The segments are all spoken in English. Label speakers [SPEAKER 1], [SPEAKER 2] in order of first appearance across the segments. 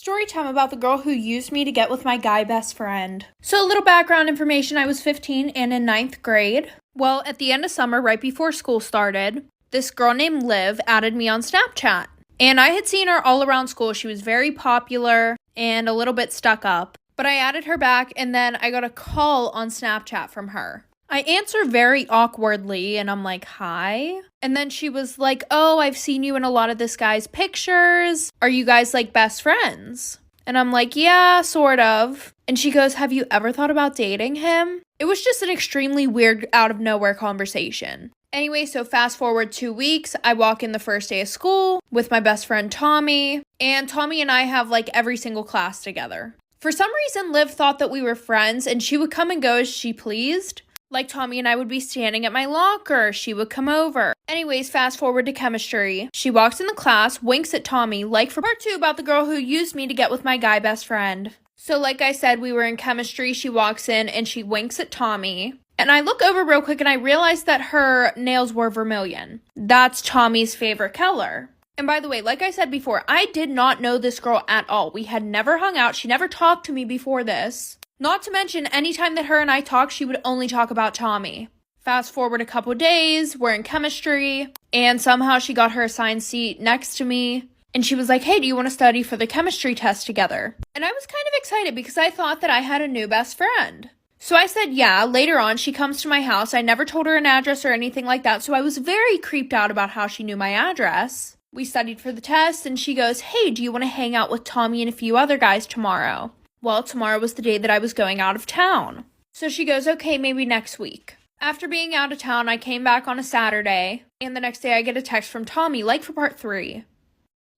[SPEAKER 1] Story time about the girl who used me to get with my guy best friend. So a little background information, I was 15 and in 9th grade. Well, at the end of summer, right before school started, this girl named Liv added me on Snapchat. And I had seen her all around school. She was very popular and a little bit stuck up. But I added her back and then I got a call on Snapchat from her. I answer very awkwardly and I'm like, hi. And then she was like, oh, I've seen you in a lot of this guy's pictures. Are you guys like best friends? And I'm like, yeah, sort of. And she goes, have you ever thought about dating him? It was just an extremely weird out of nowhere conversation. Anyway, so fast forward 2 weeks, I walk in the first day of school with my best friend Tommy. And Tommy and I have like every single class together. For some reason, Liv thought that we were friends and she would come and go as she pleased. Like Tommy and I would be standing at my locker. She would come over. Anyways, fast forward to chemistry. She walks in the class, winks at Tommy, like for part 2 about the girl who used me to get with my guy best friend. So like I said, we were in chemistry. She walks in and she winks at Tommy. And I look over real quick and I realize that her nails were vermilion. That's Tommy's favorite color. And by the way, like I said before, I did not know this girl at all. We had never hung out. She never talked to me before this. Not to mention, anytime that her and I talked, she would only talk about Tommy. Fast forward a couple days, we're in chemistry, and somehow she got her assigned seat next to me. And she was like, hey, do you want to study for the chemistry test together? And I was kind of excited because I thought that I had a new best friend. So I said, yeah. Later on, she comes to my house. I never told her an address or anything like that, so I was very creeped out about how she knew my address. We studied for the test, and she goes, hey, do you want to hang out with Tommy and a few other guys tomorrow? Well, tomorrow was the day that I was going out of town. So she goes, okay, maybe next week. After being out of town, I came back on a Saturday, and the next day I get a text from Tommy, like for part 3.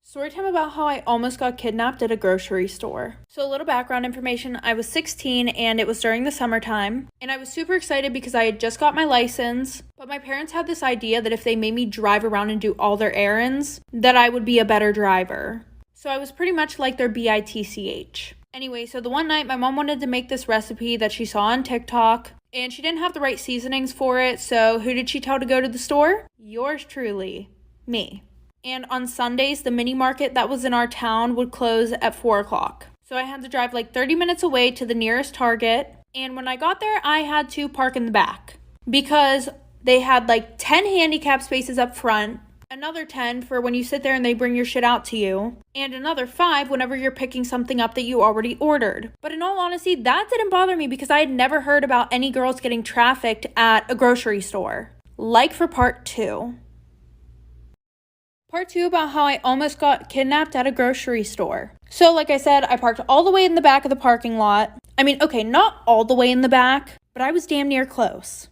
[SPEAKER 1] Storytime about how I almost got kidnapped at a grocery store. So a little background information, I was 16 and it was during the summertime, and I was super excited because I had just got my license, but my parents had this idea that if they made me drive around and do all their errands, that I would be a better driver. So I was pretty much like their bitch. Anyway, so the one night my mom wanted to make this recipe that she saw on TikTok, and she didn't have the right seasonings for it, so who did she tell to go to the store? Yours truly, me. And on Sundays, the mini market that was in our town would close at 4 o'clock. So I had to drive like 30 minutes away to the nearest Target, and when I got there, I had to park in the back because they had like 10 handicap spaces up front, another 10 for when you sit there and they bring your shit out to you, and another 5 whenever you're picking something up that you already ordered. But in all honesty, that didn't bother me because I had never heard about any girls getting trafficked at a grocery store. Like for part 2. Part 2 about how I almost got kidnapped at a grocery store. So like I said, I parked all the way in the back of the parking lot. I mean, okay, not all the way in the back, but I was damn near close.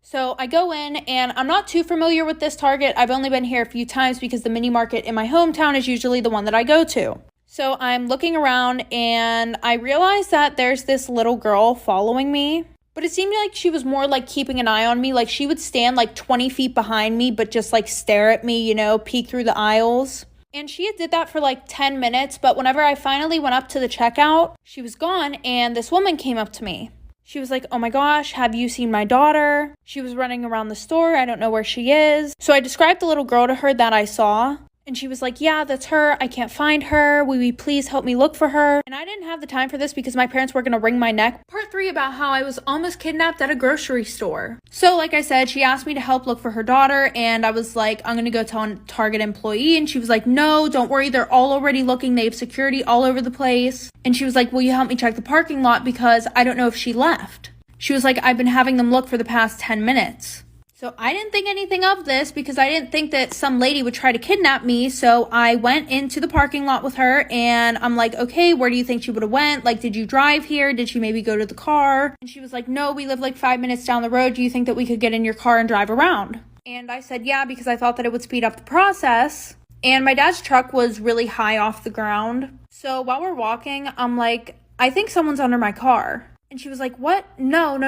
[SPEAKER 1] So I go in, and I'm not too familiar with this Target. I've only been here a few times because the mini market in my hometown is usually the one that I go to. So I'm looking around, and I realize that there's this little girl following me. But it seemed like she was more like keeping an eye on me. Like she would stand like 20 feet behind me, but just like stare at me, you know, peek through the aisles. And she did that for like 10 minutes. But whenever I finally went up to the checkout, she was gone. And this woman came up to me. She was like, oh my gosh, have you seen my daughter? She was running around the store. I don't know where she is. So I described the little girl to her that I saw. And she was like, yeah, that's her. I can't find her. Will you please help me look for her? And I didn't have the time for this because my parents were going to wring my neck. Part 3 about how I was almost kidnapped at a grocery store. So like I said, she asked me to help look for her daughter. And I was like, I'm going to go tell a Target employee. And she was like, no, don't worry. They're all already looking. They have security all over the place. And she was like, will you help me check the parking lot? Because I don't know if she left. She was like, I've been having them look for the past 10 minutes. So I didn't think anything of this because I didn't think that some lady would try to kidnap me. So I went into the parking lot with her and I'm like, okay, where do you think she would have went? Like, did you drive here? Did she maybe go to the car? And she was like, no, we live like 5 minutes down the road. Do you think that we could get in your car and drive around? And I said, yeah, because I thought that it would speed up the process. And my dad's truck was really high off the ground. So while we're walking, I'm like, I think someone's under my car. And she was like, what? No,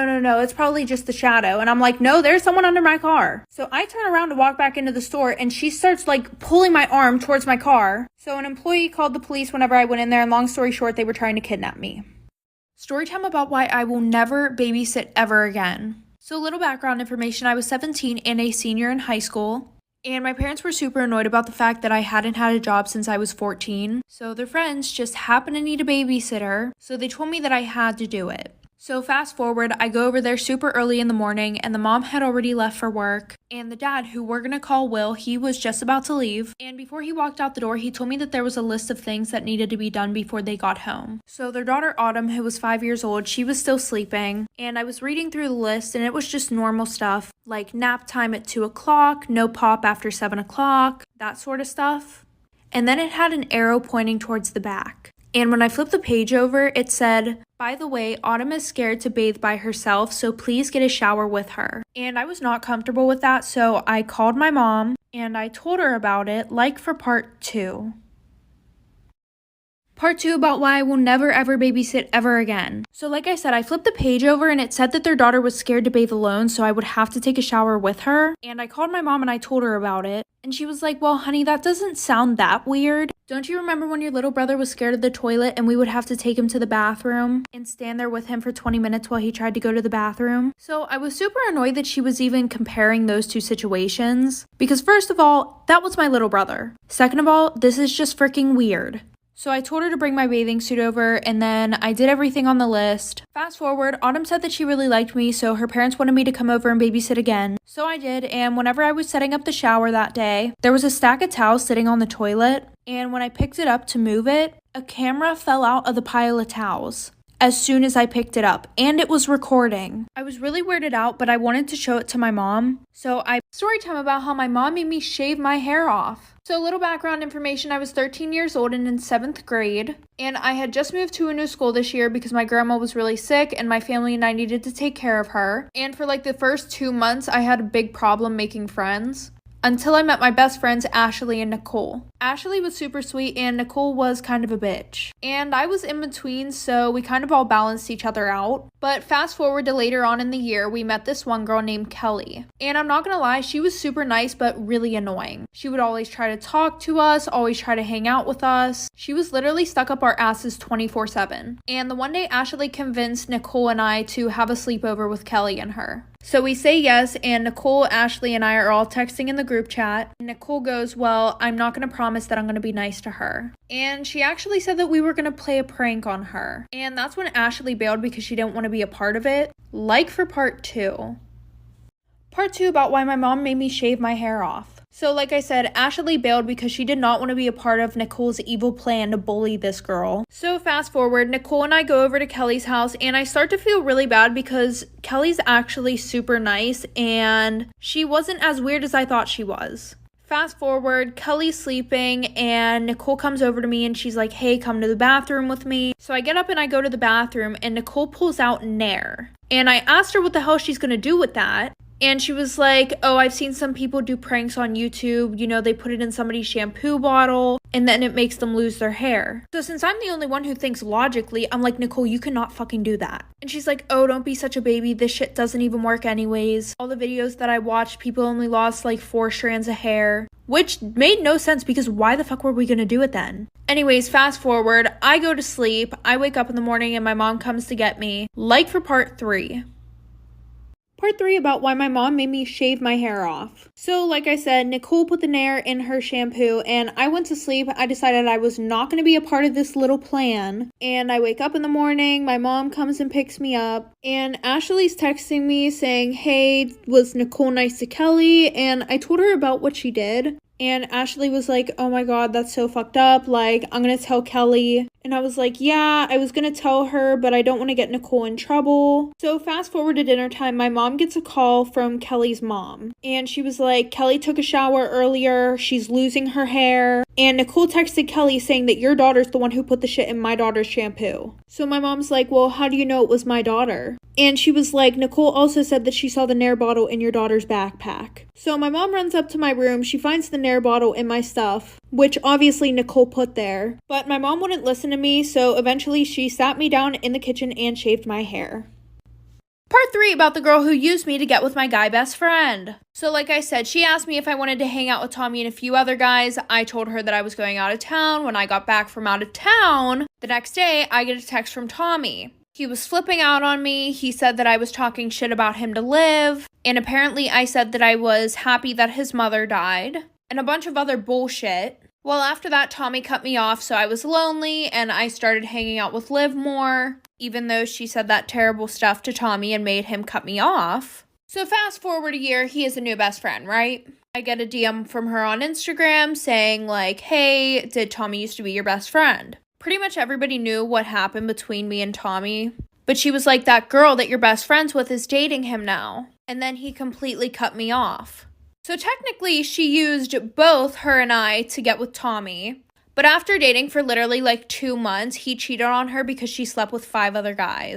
[SPEAKER 1] it's probably just the shadow. And I'm like, no, there's someone under my car. So I turn around to walk back into the store and she starts like pulling my arm towards my car. So an employee called the police whenever I went in there, and long story short, they were trying to kidnap me. Storytime about why I will never babysit ever again. So a little background information, I was 17 and a senior in high school. And my parents were super annoyed about the fact that I hadn't had a job since I was 14. So their friends just happened to need a babysitter. So they told me that I had to do it. So fast forward, I go over there super early in the morning and the mom had already left for work. And the dad, who we're gonna call Will, he was just about to leave. And before he walked out the door, he told me that there was a list of things that needed to be done before they got home. So their daughter Autumn, who was 5 years old, she was still sleeping. And I was reading through the list and it was just normal stuff like nap time at 2 o'clock, no pop after 7 o'clock, that sort of stuff. And then it had an arrow pointing towards the back. And when I flipped the page over, it said, "By the way, Autumn is scared to bathe by herself, so please get a shower with her." And I was not comfortable with that, so I called my mom and I told her about it, like for part 2. Part 2 about why I will never ever babysit ever again. So like I said, I flipped the page over and it said that their daughter was scared to bathe alone, so I would have to take a shower with her. And I called my mom and I told her about it. And she was like, "Well, honey, that doesn't sound that weird. Don't you remember when your little brother was scared of the toilet and we would have to take him to the bathroom and stand there with him for 20 minutes while he tried to go to the bathroom?" So I was super annoyed that she was even comparing those two situations. Because first of all, that was my little brother. Second of all, this is just freaking weird. So I told her to bring my bathing suit over and then I did everything on the list. Fast forward, Autumn said that she really liked me, so her parents wanted me to come over and babysit again. So I did, and whenever I was setting up the shower that day, there was a stack of towels sitting on the toilet, and when I picked it up to move it, a camera fell out of the pile of towels as soon as I picked it up, and it was recording. I was really weirded out, but I wanted to show it to my mom. So story time about how my mom made me shave my hair off. So a little background information, I was 13 years old and in 7th grade, and I had just moved to a new school this year because my grandma was really sick and my family and I needed to take care of her. And for like the first 2 months, I had a big problem making friends. Until I met my best friends, Ashley and Nicole. Ashley was super sweet and Nicole was kind of a bitch. And I was in between, so we kind of all balanced each other out. But fast forward to later on in the year, we met this one girl named Kelly. And I'm not gonna lie, she was super nice but really annoying. She would always try to talk to us, always try to hang out with us. She was literally stuck up our asses 24/7. And the one day Ashley convinced Nicole and I to have a sleepover with Kelly and her. So we say yes, and Nicole, Ashley, and I are all texting in the group chat. Nicole goes, "Well, I'm not going to promise that I'm going to be nice to her." And she actually said that we were going to play a prank on her. And that's when Ashley bailed because she didn't want to be a part of it. Like for part 2. Part 2 about why my mom made me shave my hair off. So like I said, Ashley bailed because she did not want to be a part of Nicole's evil plan to bully this girl. So fast forward, Nicole and I go over to Kelly's house and I start to feel really bad because Kelly's actually super nice and she wasn't as weird as I thought she was. Fast forward, Kelly's sleeping and Nicole comes over to me and she's like, "Hey, come to the bathroom with me." So I get up and I go to the bathroom and Nicole pulls out Nair. And I asked her what the hell she's gonna do with that. And she was like, "Oh, I've seen some people do pranks on YouTube. You know, they put it in somebody's shampoo bottle and then it makes them lose their hair." So since I'm the only one who thinks logically, I'm like, "Nicole, you cannot fucking do that." And she's like, "Oh, don't be such a baby. This shit doesn't even work anyways. All the videos that I watched, people only lost like 4 strands of hair." Which made no sense because why the fuck were we gonna do it then? Anyways, fast forward, I go to sleep. I wake up in the morning and my mom comes to get me. Like for part 3. Part 3 about why my mom made me shave my hair off. So like I said, Nicole put the Nair in her shampoo and I went to sleep. I decided I was not going to be a part of this little plan. And I wake up in the morning, my mom comes and picks me up. And Ashley's texting me saying, "Hey, was Nicole nice to Kelly?" And I told her about what she did. And Ashley was like, "Oh my god, that's so fucked up. Like, I'm gonna tell Kelly." And I was like, "Yeah, I was gonna tell her, but I don't want to get Nicole in trouble." So fast forward to dinner time, my mom gets a call from Kelly's mom. And she was like, "Kelly took a shower earlier. She's losing her hair." And Nicole texted Kelly saying that your daughter's the one who put the shit in my daughter's shampoo. So my mom's like, "Well, how do you know it was my daughter?" And she was like, "Nicole also said that she saw the Nair bottle in your daughter's backpack." So my mom runs up to my room. She finds the Nair bottle in my stuff, which obviously Nicole put there. But my mom wouldn't listen to me, so eventually she sat me down in the kitchen and shaved my hair. Part 3 about the girl who used me to get with my guy best friend. So like I said, she asked me if I wanted to hang out with Tommy and a few other guys. I told her that I was going out of town. When I got back from out of town, the next day I get a text from Tommy. He was flipping out on me. He said that I was talking shit about him to Liv. And apparently I said that I was happy that his mother died. And a bunch of other bullshit. Well, after that, Tommy cut me off, so I was lonely, and I started hanging out with Liv more, even though she said that terrible stuff to Tommy and made him cut me off. So fast forward a year, he is a new best friend, right? I get a DM from her on Instagram saying like, hey, did Tommy used to be your best friend? Pretty much everybody knew what happened between me and Tommy, but she was like, that girl that you're best friends with is dating him now. And then he completely cut me off. So technically, she used both her and I to get with Tommy. But after dating for literally like 2 months, he cheated on her because she slept with 5 other guys.